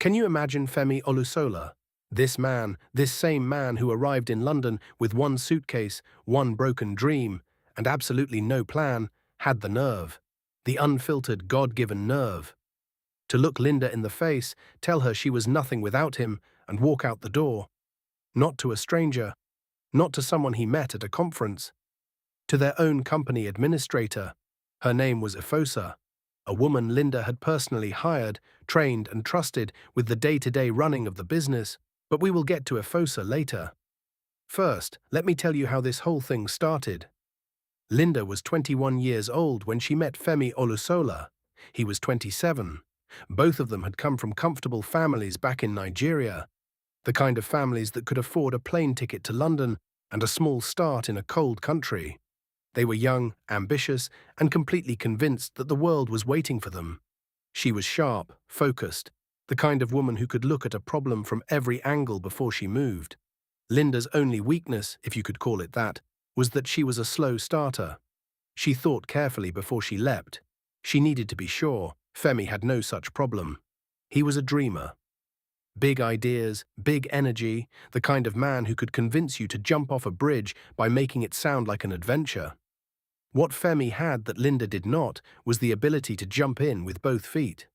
Can you imagine Femi Olusola? This same man who arrived in London with one suitcase, one broken dream, and absolutely no plan, had the nerve, the unfiltered God-given nerve, to look Linda in the face, tell her she was nothing without him, and walk out the door. Not to a stranger, not to someone he met at a conference, to their own company administrator. Her name was Efosa, a woman Linda had personally hired, trained and trusted with the day-to-day running of the business, but we will get to Efosa later. First, let me tell you how this whole thing started. Linda was 21 years old when she met Femi Olusola. He was 27. Both of them had come from comfortable families back in Nigeria, the kind of families that could afford a plane ticket to London and a small start in a cold country. They were young, ambitious, and completely convinced that the world was waiting for them. She was sharp, focused, the kind of woman who could look at a problem from every angle before she moved. Linda's only weakness, if you could call it that, was that she was a slow starter. She thought carefully before she leapt. She needed to be sure. Femi had no such problem. He was a dreamer. Big ideas, big energy, the kind of man who could convince you to jump off a bridge by making it sound like an adventure. What Femi had that Linda did not was the ability to jump in with both feet.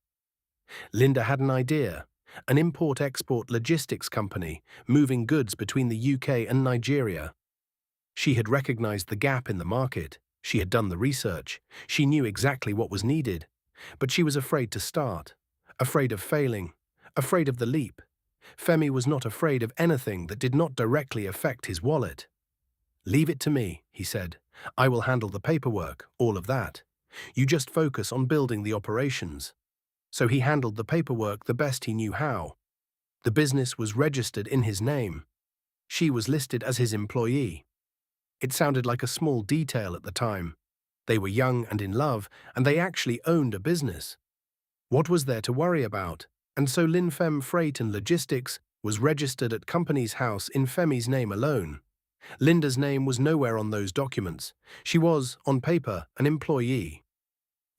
Linda had an idea, an import-export logistics company moving goods between the UK and Nigeria. She had recognized the gap in the market. She had done the research. She knew exactly what was needed. But she was afraid to start, afraid of failing, afraid of the leap. Femi was not afraid of anything that did not directly affect his wallet. "Leave it to me," he said. "I will handle the paperwork, all of that. You just focus on building the operations." So he handled the paperwork the best he knew how. The business was registered in his name. She was listed as his employee. It sounded like a small detail at the time. They were young and in love, and they actually owned a business. What was there to worry about? And so Linfem Freight and Logistics was registered at company's house in Femi's name alone. Linda's name was nowhere on those documents. She was, on paper, an employee.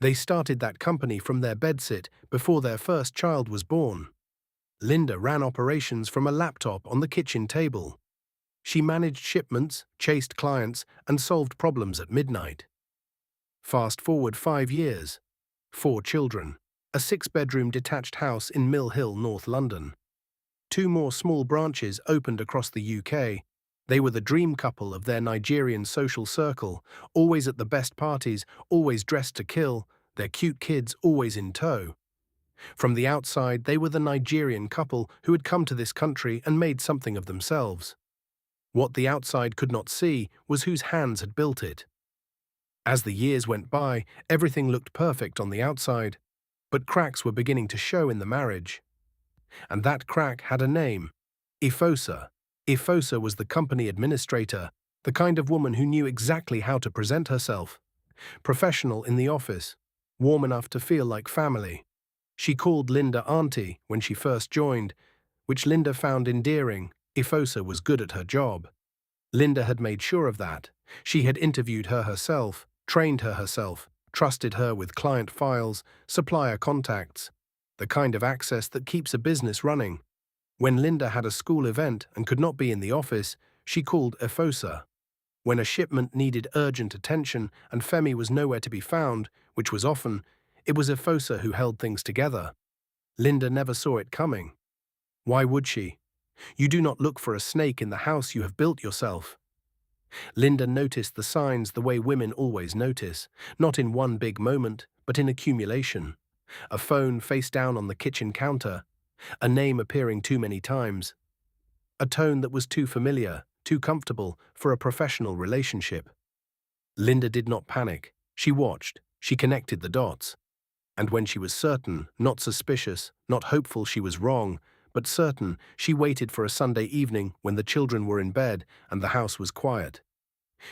They started that company from their bedsit before their first child was born. Linda ran operations from a laptop on the kitchen table. She managed shipments, chased clients, and solved problems at midnight. Fast forward 5 years. 4 children. A 6-bedroom detached house in Mill Hill, North London. 2 more small branches opened across the UK. They were the dream couple of their Nigerian social circle, always at the best parties, always dressed to kill, their cute kids always in tow. From the outside, they were the Nigerian couple who had come to this country and made something of themselves. What the outside could not see was whose hands had built it. As the years went by, everything looked perfect on the outside, but cracks were beginning to show in the marriage. And that crack had a name: Efosa. Efosa was the company administrator, the kind of woman who knew exactly how to present herself. Professional in the office, warm enough to feel like family. She called Linda Auntie when she first joined, which Linda found endearing. Efosa was good at her job. Linda had made sure of that. She had interviewed her herself, trained her herself, trusted her with client files, supplier contacts, the kind of access that keeps a business running. When Linda had a school event and could not be in the office, she called Efosa. When a shipment needed urgent attention and Femi was nowhere to be found, which was often, it was Efosa who held things together. Linda never saw it coming. Why would she? You do not look for a snake in the house you have built yourself. Linda noticed the signs the way women always notice, not in one big moment, but in accumulation. A phone face down on the kitchen counter, a name appearing too many times, a tone that was too familiar, too comfortable for a professional relationship. Linda did not panic. She watched, she connected the dots. And when she was certain, not suspicious, not hopeful she was wrong, but certain, she waited for a Sunday evening when the children were in bed and the house was quiet.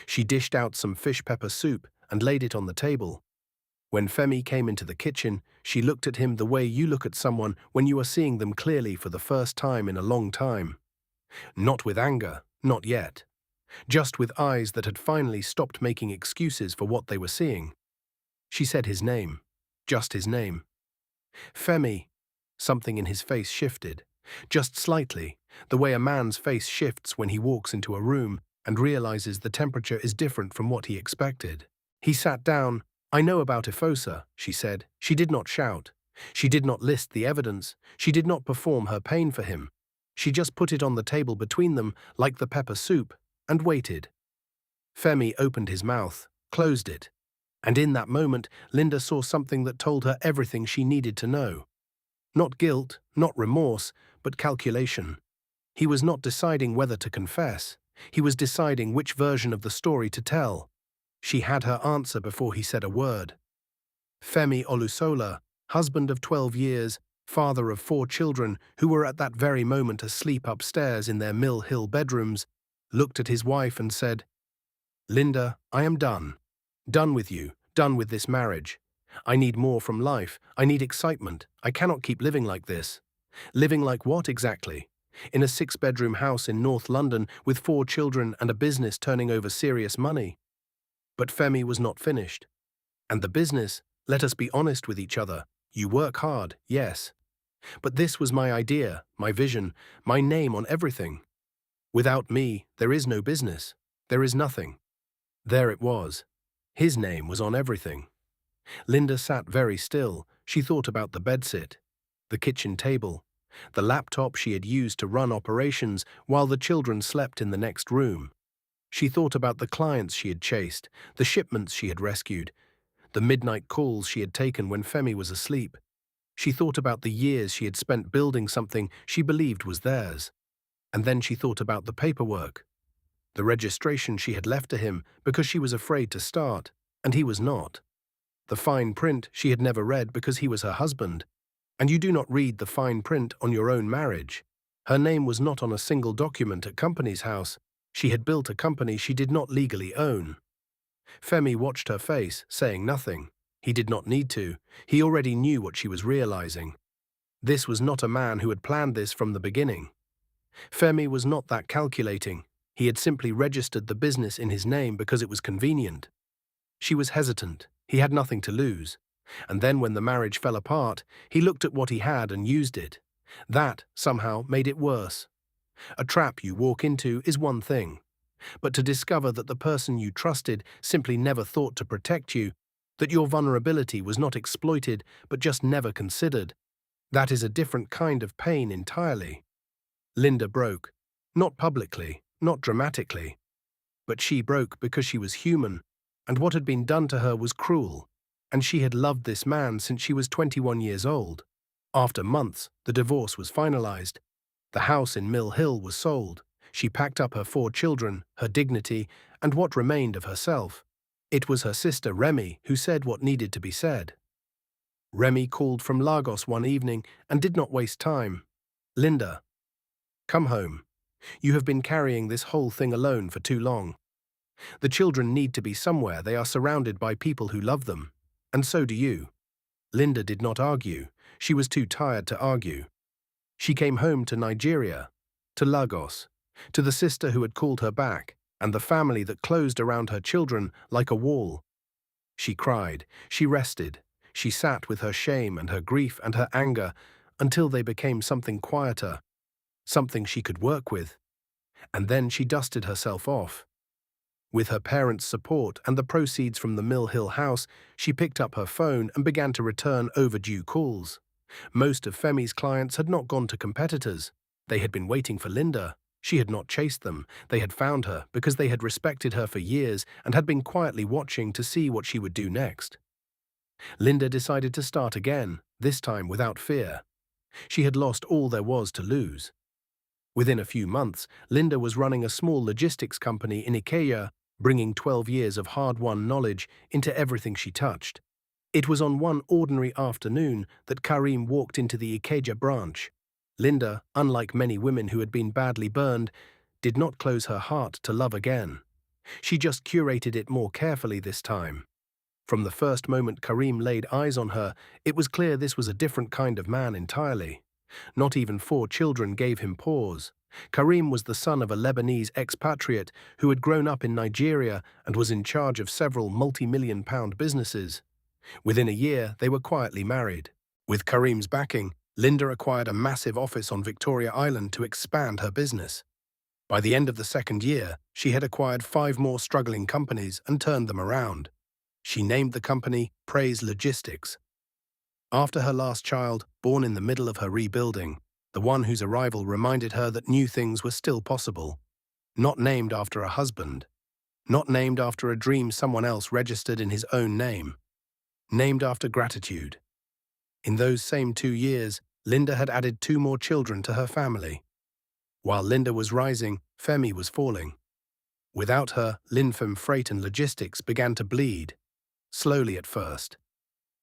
She dished out some fish pepper soup and laid it on the table. When Femi came into the kitchen, she looked at him the way you look at someone when you are seeing them clearly for the first time in a long time. Not with anger, not yet. Just with eyes that had finally stopped making excuses for what they were seeing. She said his name. Just his name. "Femi." Something in his face shifted. Just slightly, the way a man's face shifts when he walks into a room and realizes the temperature is different from what he expected. He sat down. "I know about Ifosa," she said. She did not shout. She did not list the evidence. She did not perform her pain for him. She just put it on the table between them like the pepper soup and waited. Femi opened his mouth, closed it. And in that moment, Linda saw something that told her everything she needed to know. Not guilt, not remorse, but calculation. He was not deciding whether to confess. He was deciding which version of the story to tell. She had her answer before he said a word. Femi Olusola, husband of 12 years, father of 4 children who were at that very moment asleep upstairs in their Mill Hill bedrooms, looked at his wife and said, "Linda, I am done. Done with you, done with this marriage. I need more from life. I need excitement. I cannot keep living like this." Living like what exactly? In a 6-bedroom house in North London with 4 children and a business turning over serious money. But Femi was not finished. And the business, let us be honest with each other. You work hard, yes. But this was my idea, my vision, my name on everything. Without me, there is no business. There is nothing. There it was. His name was on everything. Linda sat very still. She thought about the bedsit, the kitchen table, the laptop she had used to run operations while the children slept in the next room. She thought about the clients she had chased, the shipments she had rescued, the midnight calls she had taken when Femi was asleep. She thought about the years she had spent building something she believed was theirs. And then she thought about the paperwork, the registration she had left to him because she was afraid to start, and he was not. The fine print she had never read because he was her husband. And you do not read the fine print on your own marriage. Her name was not on a single document at Company's House. She had built a company she did not legally own. Femi watched her face, saying nothing. He did not need to. He already knew what she was realizing. This was not a man who had planned this from the beginning. Femi was not that calculating. He had simply registered the business in his name because it was convenient. She was hesitant. He had nothing to lose. And then when the marriage fell apart, he looked at what he had and used it. That, somehow, made it worse. A trap you walk into is one thing. But to discover that the person you trusted simply never thought to protect you, that your vulnerability was not exploited but just never considered, that is a different kind of pain entirely. Linda broke. Not publicly, not dramatically. But she broke because she was human, and what had been done to her was cruel. And she had loved this man since she was 21 years old. After months, the divorce was finalized. The house in Mill Hill was sold. She packed up her 4 children, her dignity, and what remained of herself. It was her sister Remy who said what needed to be said. Remy called from Lagos one evening and did not waste time. "Linda, come home. You have been carrying this whole thing alone for too long. The children need to be somewhere. They are surrounded by people who love them. And so do you." Linda did not argue. She was too tired to argue. She came home to Nigeria, to Lagos, to the sister who had called her back, and the family that closed around her children like a wall. She cried, she rested, she sat with her shame and her grief and her anger until they became something quieter, something she could work with. And then she dusted herself off. With her parents' support and the proceeds from the Mill Hill house, she picked up her phone and began to return overdue calls. Most of Femi's clients had not gone to competitors. They had been waiting for Linda. She had not chased them. They had found her because they had respected her for years and had been quietly watching to see what she would do next. Linda decided to start again, this time without fear. She had lost all there was to lose. Within a few months, Linda was running a small logistics company in Ikeja, bringing 12 years of hard-won knowledge into everything she touched. It was on one ordinary afternoon that Karim walked into the Ikeja branch. Linda, unlike many women who had been badly burned, did not close her heart to love again. She just curated it more carefully this time. From the first moment Karim laid eyes on her, it was clear this was a different kind of man entirely. Not even 4 children gave him pause. Karim was the son of a Lebanese expatriate who had grown up in Nigeria and was in charge of several multi-million-pound businesses. Within a year, they were quietly married. With Karim's backing, Linda acquired a massive office on Victoria Island to expand her business. By the end of the second year, she had acquired 5 more struggling companies and turned them around. She named the company Praise Logistics. After her last child, born in the middle of her rebuilding, the one whose arrival reminded her that new things were still possible. Not named after a husband. Not named after a dream someone else registered in his own name. Named after gratitude. In those same 2 years, Linda had added 2 more children to her family. While Linda was rising, Femi was falling. Without her, Linfem Freight and Logistics began to bleed. Slowly at first.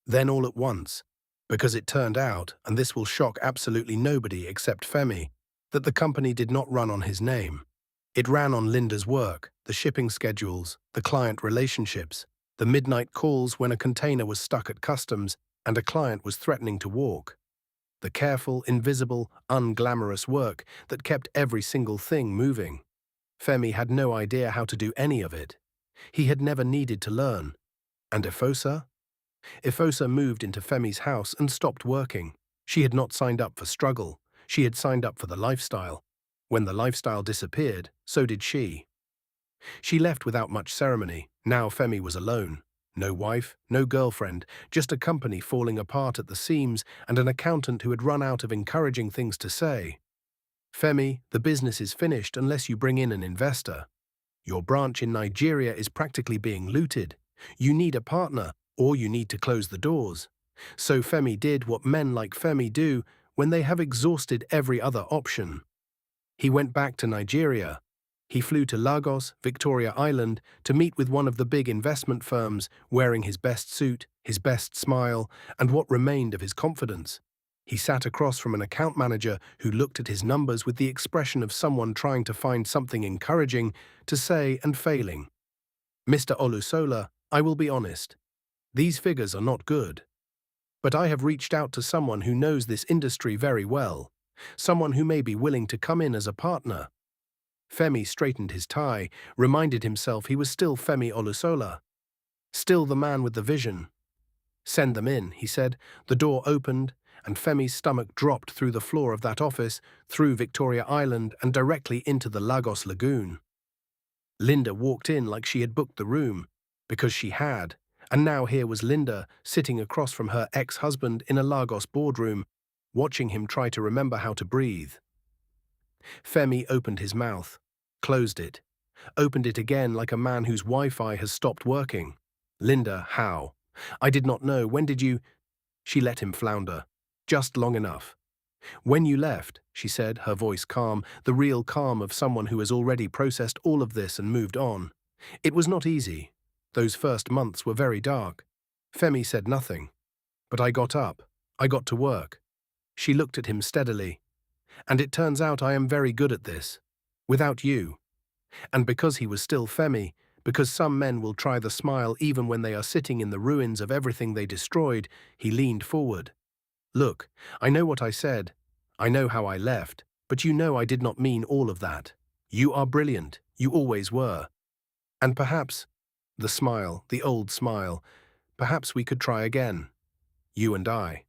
Then all at once. Because it turned out, and this will shock absolutely nobody except Femi, that the company did not run on his name. It ran on Linda's work, the shipping schedules, the client relationships, the midnight calls when a container was stuck at customs and a client was threatening to walk. The careful, invisible, unglamorous work that kept every single thing moving. Femi had no idea how to do any of it. He had never needed to learn. And Ifosa? Ifosa moved into Femi's house and stopped working. She had not signed up for struggle. She had signed up for the lifestyle. When the lifestyle disappeared, so did she. She left without much ceremony. Now Femi was alone. No wife, no girlfriend, just a company falling apart at the seams and an accountant who had run out of encouraging things to say. Femi, the business is finished unless you bring in an investor. Your branch in Nigeria is practically being looted. You need a partner, or you need to close the doors. So Femi did what men like Femi do when they have exhausted every other option. He went back to Nigeria. He flew to Lagos, Victoria Island, to meet with one of the big investment firms, wearing his best suit, his best smile, and what remained of his confidence. He sat across from an account manager who looked at his numbers with the expression of someone trying to find something encouraging to say and failing. Mr. Olusola, I will be honest. These figures are not good. But I have reached out to someone who knows this industry very well. Someone who may be willing to come in as a partner. Femi straightened his tie, reminded himself he was still Femi Olusola. Still the man with the vision. Send them in, he said. The door opened, and Femi's stomach dropped through the floor of that office, through Victoria Island and directly into the Lagos Lagoon. Linda walked in like she had booked the room, because she had, and now here was Linda sitting across from her ex-husband in a Lagos boardroom, watching him try to remember how to breathe. Femi opened his mouth, closed it, opened it again like a man whose Wi-Fi has stopped working. Linda, how? I did not know. When did you? She let him flounder. Just long enough. When you left, she said, her voice calm, the real calm of someone who has already processed all of this and moved on. It was not easy. Those first months were very dark. Femi said nothing. But I got up. I got to work. She looked at him steadily. And it turns out I am very good at this. Without you. And because he was still Femi, because some men will try the smile even when they are sitting in the ruins of everything they destroyed, he leaned forward. Look, I know what I said. I know how I left. But you know I did not mean all of that. You are brilliant. You always were. And perhaps, the smile, the old smile, perhaps we could try again. You and I.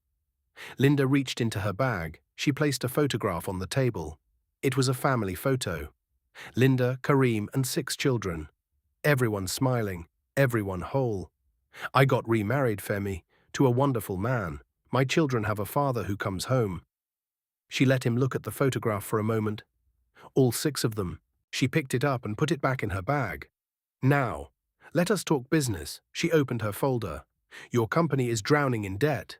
Linda reached into her bag. She placed a photograph on the table. It was a family photo. Linda, Kareem, and 6 children. Everyone smiling, everyone whole. I got remarried, Femi, to a wonderful man. My children have a father who comes home. She let him look at the photograph for a moment. All 6 of them. She picked it up and put it back in her bag. Now, let us talk business. She opened her folder. Your company is drowning in debt.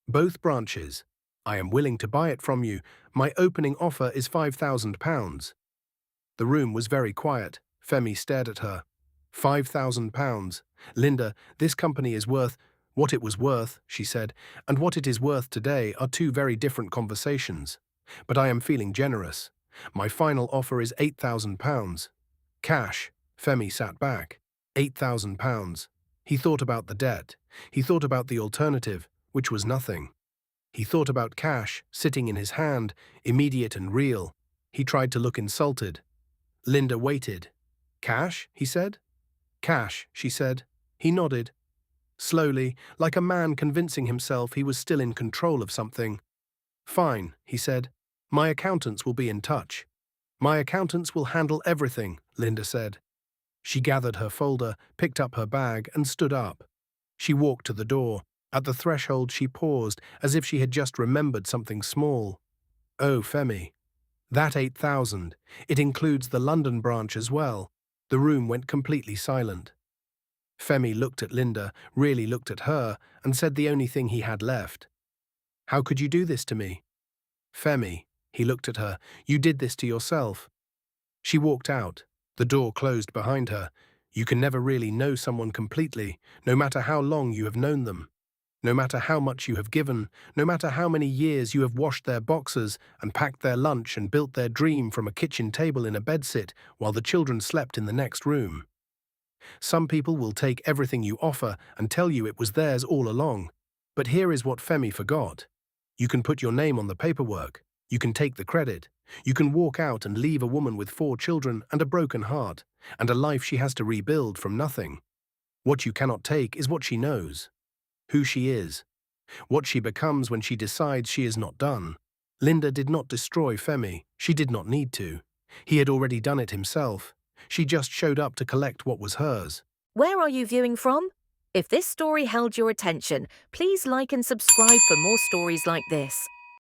Both branches. I am willing to buy it from you. My opening offer is £5,000. The room was very quiet. Femi stared at her. £5,000. Linda, this company is worth what it was worth, she said, and what it is worth today are 2 very different conversations. But I am feeling generous. My final offer is £8,000. Cash. Femi sat back. £8,000. He thought about the debt. He thought about the alternative, which was nothing. He thought about cash, sitting in his hand, immediate and real. He tried to look insulted. Linda waited. Cash, he said. Cash, she said. He nodded. Slowly, like a man convincing himself he was still in control of something. Fine, he said. My accountants will be in touch. My accountants will handle everything, Linda said. She gathered her folder, picked up her bag, and stood up. She walked to the door. At the threshold, she paused, as if she had just remembered something small. Oh, Femi. That 8,000. It includes the London branch as well. The room went completely silent. Femi looked at Linda, really looked at her, and said the only thing he had left. How could you do this to me? Femi, he looked at her, you did this to yourself. She walked out. The door closed behind her. You can never really know someone completely, no matter how long you have known them. No matter how much you have given, no matter how many years you have washed their boxes and packed their lunch and built their dream from a kitchen table in a bedsit while the children slept in the next room. Some people will take everything you offer and tell you it was theirs all along. But here is what Femi forgot. You can put your name on the paperwork. You can take the credit. You can walk out and leave a woman with 4 children and a broken heart, and a life she has to rebuild from nothing. What you cannot take is what she knows. Who she is. What she becomes when she decides she is not done. Linda did not destroy Femi. She did not need to. He had already done it himself. She just showed up to collect what was hers. Where are you viewing from? If this story held your attention, please like and subscribe for more stories like this.